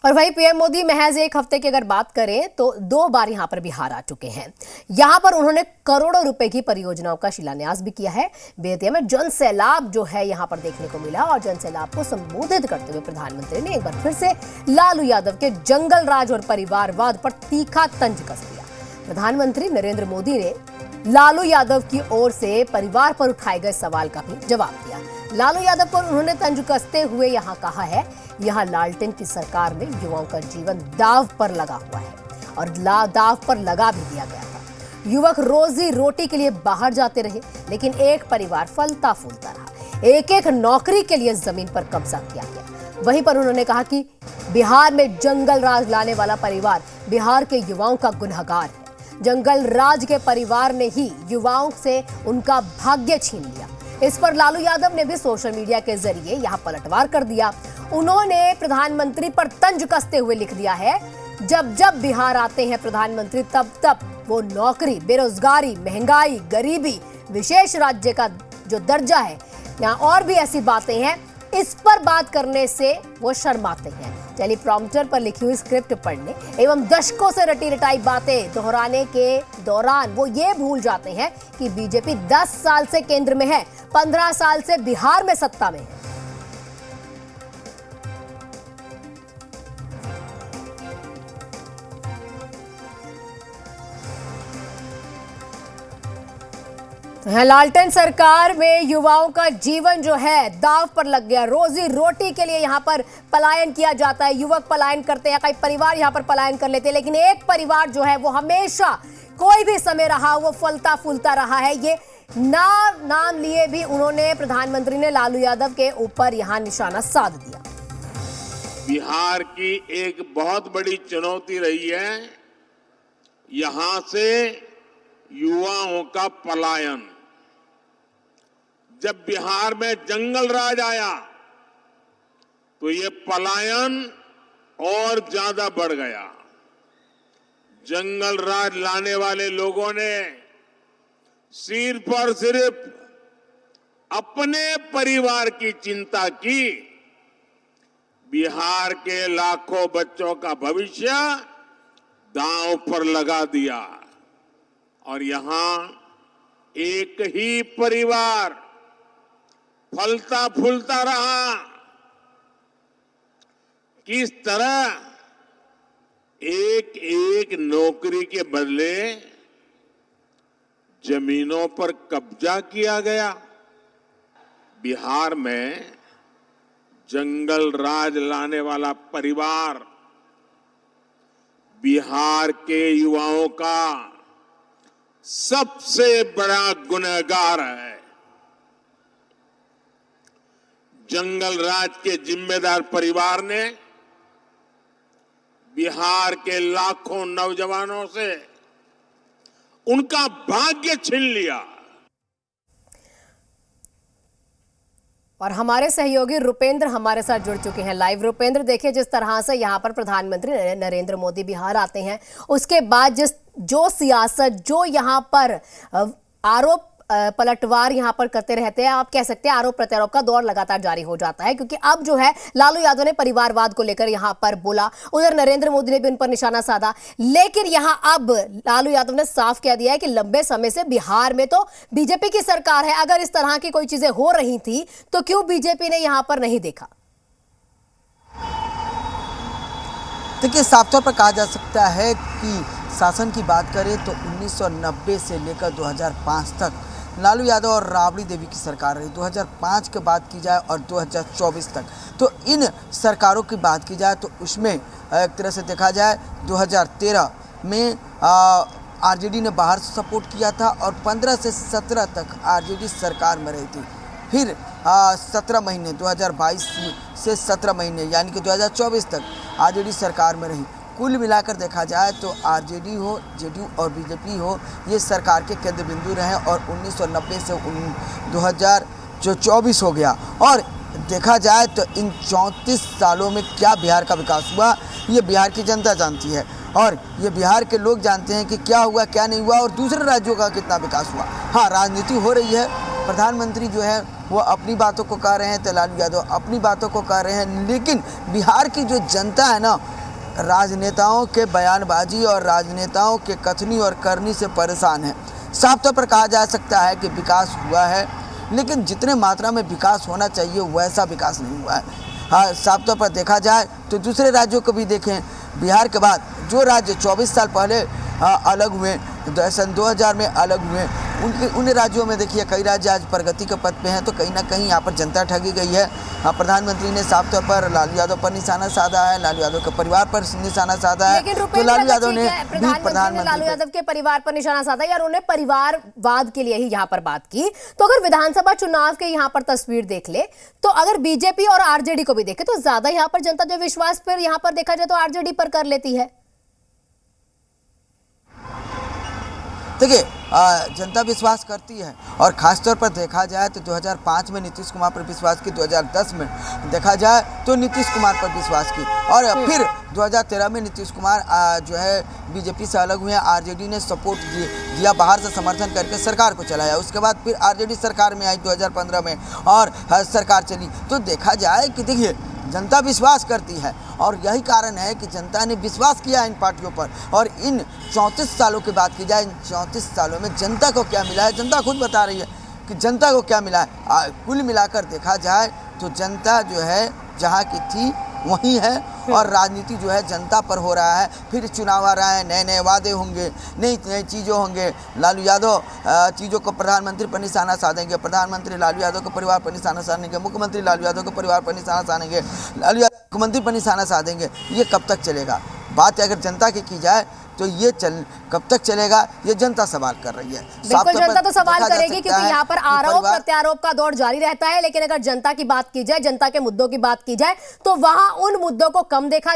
और वहीं पीएम मोदी महज एक हफ्ते की अगर बात करें तो 2 बार यहां पर बिहार आ चुके हैं। यहां पर उन्होंने करोड़ों रुपए की परियोजनाओं का शिलान्यास भी किया है। बेतिया में जन सैलाब जो है यहां पर देखने को मिला और जन सैलाब को संबोधित करते हुए प्रधानमंत्री ने एक बार फिर से लालू यादव के जंगल राज और परिवारवाद पर तीखा तंज कस दिया। प्रधानमंत्री नरेंद्र मोदी ने लालू यादव की ओर से परिवार पर उठाए गए सवाल का भी जवाब दिया। लालू यादव पर उन्होंने तंज कसते हुए यहां कहा है, यहां लालटेन की सरकार में युवाओं का जीवन दांव पर लगा हुआ है और दांव पर लगा भी दिया गया था। युवक रोजी रोटी के लिए बाहर जाते रहे, लेकिन एक परिवार फलता फूलता रहा। एक एक नौकरी के लिए जमीन पर कब्जा किया गया। वहीं पर उन्होंने कहा कि बिहार में जंगल राज लाने वाला परिवार बिहार के युवाओं का गुनहगार है। जंगल राज के परिवार ने ही युवाओं से उनका भाग्य छीन लिया। इस पर लालू यादव ने भी सोशल मीडिया के जरिए यहां पलटवार कर दिया। उन्होंने प्रधानमंत्री पर तंज कसते हुए लिख दिया है, जब जब बिहार आते हैं प्रधानमंत्री तब तब वो नौकरी, बेरोजगारी, महंगाई, गरीबी, विशेष राज्य का जो दर्जा है, यहाँ और भी ऐसी बातें हैं, इस पर बात करने से वो शर्माते हैं। टेलीप्रॉम्प्टर पर लिखी हुई स्क्रिप्ट पढ़ने एवं दशकों से रटी रटाई बातें दोहराने के दौरान वो ये भूल जाते हैं कि बीजेपी 10 साल से केंद्र में है, 15 साल से बिहार में सत्ता में है। लालटेन सरकार में युवाओं का जीवन जो है दांव पर लग गया। रोजी रोटी के लिए यहाँ पर पलायन किया जाता है, युवक पलायन करते हैं, कई परिवार यहाँ पर पलायन कर लेते हैं, लेकिन एक परिवार जो है वो हमेशा कोई भी समय रहा वो फलता फूलता रहा है। ये नाम लिए भी उन्होंने, प्रधानमंत्री ने लालू यादव के ऊपर यहाँ निशाना साध दिया। बिहार की एक बहुत बड़ी चुनौती रही है यहां से युवाओं का पलायन। जब बिहार में जंगल राज आया तो ये पलायन और ज्यादा बढ़ गया। जंगल राज लाने वाले लोगों ने सिर्फ और सिर्फ अपने परिवार की चिंता की, बिहार के लाखों बच्चों का भविष्य दांव पर लगा दिया और यहां एक ही परिवार फलता फूलता रहा। किस तरह एक एक नौकरी के बदले जमीनों पर कब्जा किया गया। बिहार में जंगल राज लाने वाला परिवार बिहार के युवाओं का सबसे बड़ा गुनहगार है। जंगल राज के जिम्मेदार परिवार ने बिहार के लाखों नौजवानों से उनका भाग्य छीन लिया। और हमारे सहयोगी रुपेंद्र हमारे साथ जुड़ चुके हैं लाइव। रुपेंद्र, देखिए जिस तरह से यहाँ पर प्रधानमंत्री नरेंद्र मोदी बिहार आते हैं, उसके बाद जो सियासत, जो यहाँ पर आरोप पलटवार यहाँ पर करते रहते हैं, आप कह सकते हैं आरोप प्रत्यारोप का दौर लगातार जारी हो जाता है, क्योंकि अब जो है लालू यादव ने परिवारवाद को लेकर यहाँ पर बोला, उधर नरेंद्र मोदी ने भी उन पर निशाना साधा, लेकिन यहाँ अब लालू यादव ने साफ कह दिया है कि लंबे समय से बिहार में तो बीजेपी की सरकार है, अगर इस तरह की कोई चीजें हो रही थी तो क्यों बीजेपी ने यहाँ पर नहीं देखा। देखिए, साफ तौर पर कहा जा सकता है कि शासन की बात करें तो 1990 से लेकर 2005 तक लालू यादव और राबड़ी देवी की सरकार रही। 2005 की बात की जाए और 2024 तक, तो इन सरकारों की बात की जाए तो उसमें एक तरह से देखा जाए 2013 में आरजेडी ने बाहर से सपोर्ट किया था और 15 से 17 तक आरजेडी सरकार में रही थी। फिर 17 महीने 2022 से 17 महीने यानी कि 2024 तक आरजेडी सरकार में रही। कुल मिलाकर देखा जाए तो आरजेडी हो, जेडीयू और बीजेपी हो, ये सरकार के केंद्र बिंदु रहे और 1990 से 2024 हो गया। और देखा जाए तो इन 34 सालों में क्या बिहार का विकास हुआ, ये बिहार की जनता जानती है और ये बिहार के लोग जानते हैं कि क्या हुआ, क्या नहीं हुआ और दूसरे राज्यों का कितना विकास हुआ। हाँ, राजनीति हो रही है, प्रधानमंत्री जो है वो अपनी बातों को कह रहे हैं, तो लालू यादव अपनी बातों को कह रहे हैं। लेकिन बिहार की जो जनता है ना, राजनेताओं के बयानबाजी और राजनेताओं के कथनी और करनी से परेशान है। साफ तौर पर कहा जा सकता है कि विकास हुआ है, लेकिन जितने मात्रा में विकास होना चाहिए वैसा विकास नहीं हुआ है। हाँ, साफ तौर पर देखा जाए तो दूसरे राज्यों को भी देखें, बिहार के बाद जो राज्य 24 साल पहले अलग हुए, सन 2000 में अलग हुए, उन राज्यों में देखिए कई राज्य आज प्रगति के पथ पे हैं। तो कहीं ना कहीं यहाँ पर जनता ठगी गई है। प्रधानमंत्री ने साफ तौर पर लालू यादव पर निशाना साधा है, लालू यादव के परिवार पर निशाना साधा है। लेकिन तो लालू यादव ने प्रधानमंत्री लालू यादव के परिवार पर निशाना साधा या उन्होंने परिवारवाद के लिए ही यहाँ पर बात की। तो अगर विधानसभा चुनाव के यहाँ पर तस्वीर देख ले, तो अगर बीजेपी और आरजेडी को भी देखे तो ज्यादा यहाँ पर जनता जो विश्वास पर यहाँ पर देखा जाए तो आरजेडी पर कर लेती है। देखिए, जनता विश्वास करती है, और ख़ासतौर पर देखा जाए तो 2005 में नीतीश कुमार पर विश्वास की, 2010 में देखा जाए तो नीतीश कुमार पर विश्वास की, और फिर 2013 में नीतीश कुमार जो है बीजेपी से अलग हुए, आरजेडी ने सपोर्ट दिया, बाहर से समर्थन करके सरकार को चलाया। उसके बाद फिर आरजेडी सरकार में आई 2015 में, और सरकार चली। तो देखा जाए कि देखिए जनता विश्वास करती है, और यही कारण है कि जनता ने विश्वास किया इन पार्टियों पर। और इन 34 सालों की बात की जाए, इन 34 सालों में जनता को क्या मिला है, जनता खुद बता रही है कि जनता को क्या मिला है। कुल मिलाकर देखा जाए तो जनता जो है जहाँ की थी वहीं है, और राजनीति जो है जनता पर हो रहा है। फिर चुनाव आ रहा है, नए नए वादे होंगे, नई नई चीज़ें होंगे। लालू यादव चीज़ों को प्रधानमंत्री पर निशाना साधेंगे, प्रधानमंत्री लालू यादव के परिवार पर निशाना साधेंगे, मुख्यमंत्री लालू यादव के परिवार पर निशाना साधेंगे, लालू यादव मुख्यमंत्री पर निशाना साधेंगे। ये कब तक चलेगा? बात अगर जनता की जाए तो ये कब तक चलेगा, ये जनता सवाल कर रही है। बिल्कुल, जनता तो सवाल करेगी, क्योंकि यहाँ पर आरोप प्रत्यारोप का दौर जारी रहता है। लेकिन अगर जनता की बात की जाए, जनता के मुद्दों की बात की जाए, तो वहां उन मुद्दों को कम देखा